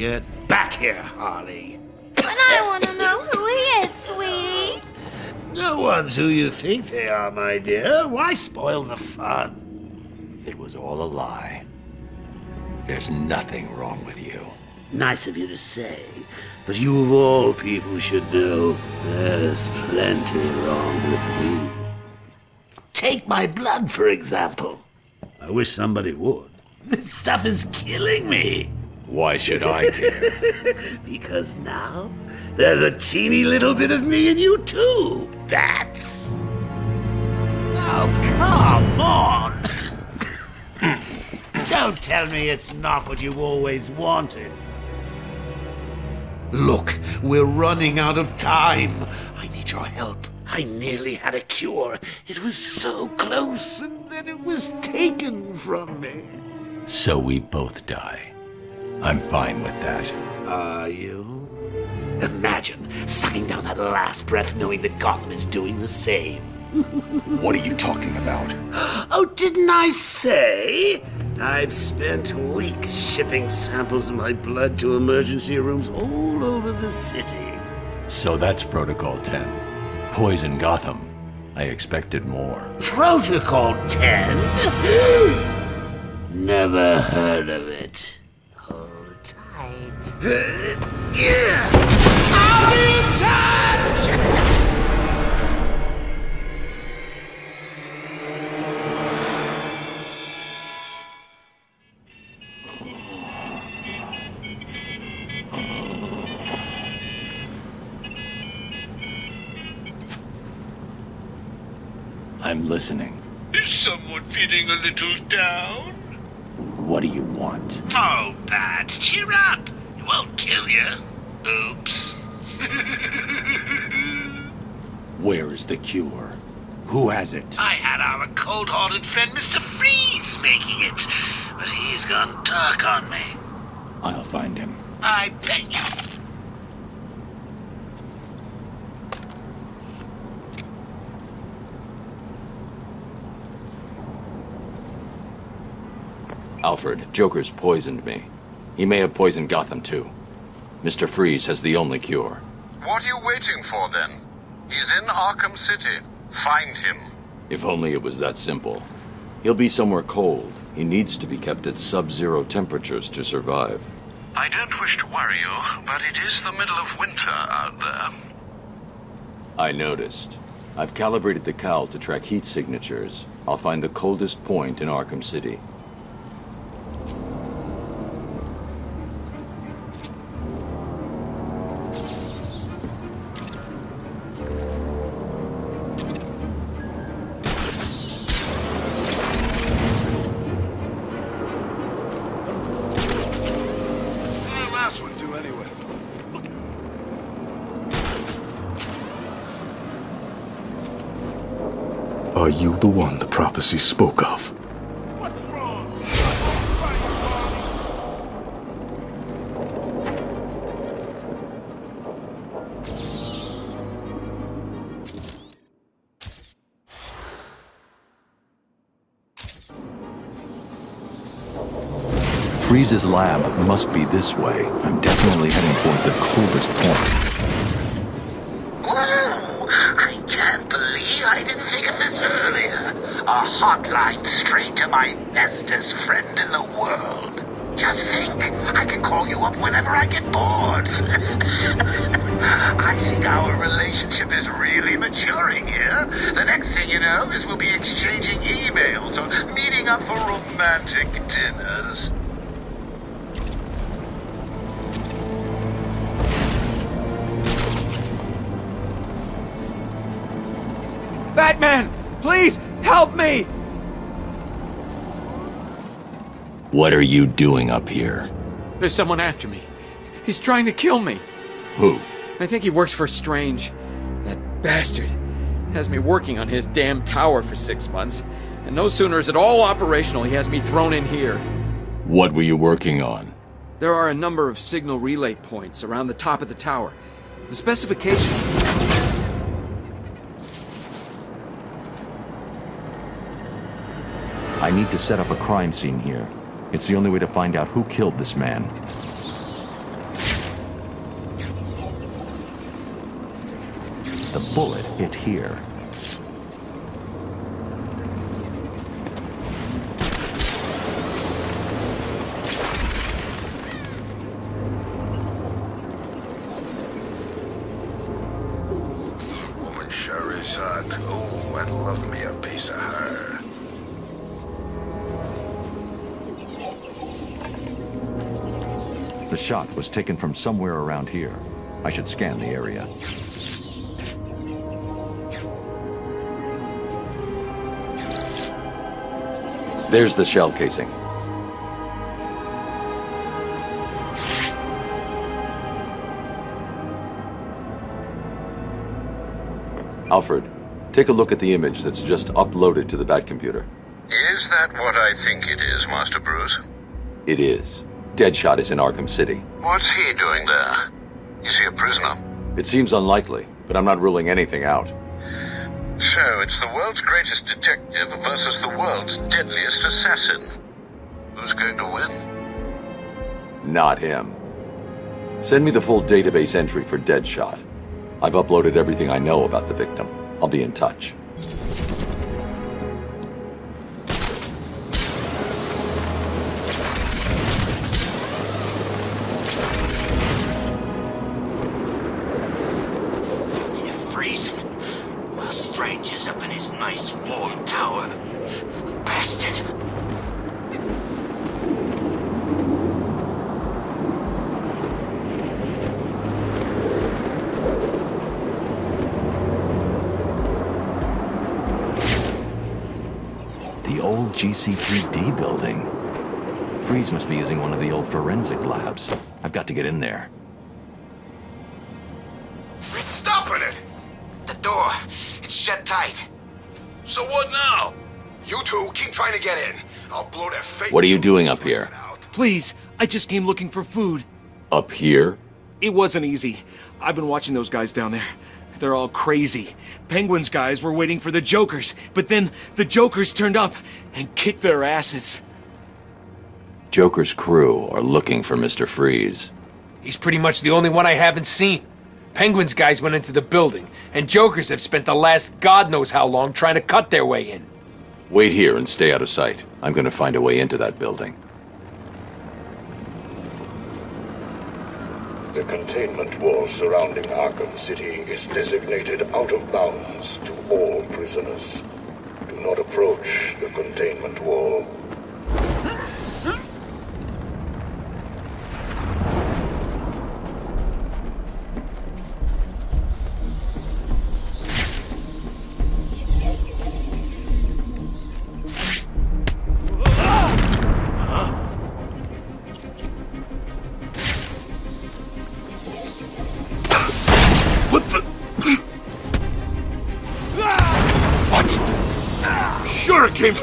Get back here, Harley. But I want to know who he is, sweetie. No one's who you think they are, my dear. Why spoil the fun? It was all a lie. There's nothing wrong with you. Nice of you to say, but you of all people should know there's plenty wrong with me. Take my blood, for example. I wish somebody would. This stuff is killing me. Why should I care? Because now there's a teeny little bit of me in you too, Bats. Oh, come on. Don't tell me it's not what you always wanted. Look, we're running out of time. I need your help. I nearly had a cure. It was so close, and then it was taken from me. So we both die. I'm fine with that. Are you? Imagine sucking down that last breath knowing that Gotham is doing the same. What are you talking about? Oh, didn't I say? I've spent weeks shipping samples of my blood to emergency rooms all over the city. So that's Protocol 10. Poison Gotham. I expected more. Protocol 10? Never heard of it. Hold tight. Out of touch! I'm listening. Is someone feeling a little down? What do you want? Oh, Bat, cheer up. It won't kill you. Oops. Where is the cure? Who has it? I had our cold-hearted friend Mr. Freeze making it, but he's gone dark on me. I'll find him. I bet you. Alfred, Joker's poisoned me. He may have poisoned Gotham too. Mr. Freeze has the only cure. What are you waiting for then? He's in Arkham City. Find him. If only it was that simple. He'll be somewhere cold. He needs to be kept at sub-zero temperatures to survive. I don't wish to worry you, but it is the middle of winter out there. I noticed. I've calibrated the cowl to track heat signatures. I'll find the coldest point in Arkham City. Are you the one the prophecy spoke of? What's wrong? Freeze's lab must be this way. I'm definitely heading toward the coldest point. Whoa! I can't believe I didn't think of this earlier. A hotline straight to my bestest friend in the world. Just think, I can call you up whenever I get bored. I think our relationship is really maturing here. The next thing you know is we'll be exchanging emails or meeting up for romantic dinners. Batman! Please, help me! What are you doing up here? There's someone after me. He's trying to kill me. Who? I think he works for Strange. That bastard has me working on his damn tower for 6 months. And no sooner is it all operational, he has me thrown in here. What were you working on? There are a number of signal relay points around the top of the tower. The specifications... I need to set up a crime scene here. It's the only way to find out who killed this man. The bullet hit here. Woman sure is hot. Oh, I'd love me a piece of her. The shot was taken from somewhere around here. I should scan the area. There's the shell casing. Alfred, take a look at the image that's just uploaded to the Batcomputer. Is that what I think it is, Master Bruce? It is. Deadshot is in Arkham City. What's he doing there? Is he a prisoner? It seems unlikely, but I'm not ruling anything out. So, it's the world's greatest detective versus the world's deadliest assassin. Who's going to win? Not him. Send me the full database entry for Deadshot. I've uploaded everything I know about the victim. I'll be in touch. Freezing. While strangers up in his nice warm tower. Bastard. The old GC3D building. Freeze must be using one of the old forensic labs. I've got to get in there. It's stopping it! The door. It's shut tight. So what now? You two keep trying to get in. I'll blow their face. What are you doing up here? Please, I just came looking for food. Up here? It wasn't easy. I've been watching those guys down there. They're all crazy. Penguin's guys were waiting for the Jokers, but then the Jokers turned up and kicked their asses. Joker's crew are looking for Mr. Freeze. He's pretty much the only one I haven't seen. Penguin's guys went into the building, and Jokers have spent the last God knows how long trying to cut their way in. Wait here and stay out of sight. I'm going to find a way into that building. The containment wall surrounding Arkham City is designated out of bounds to all prisoners. Do not approach the containment wall. What the? What? Sure it came.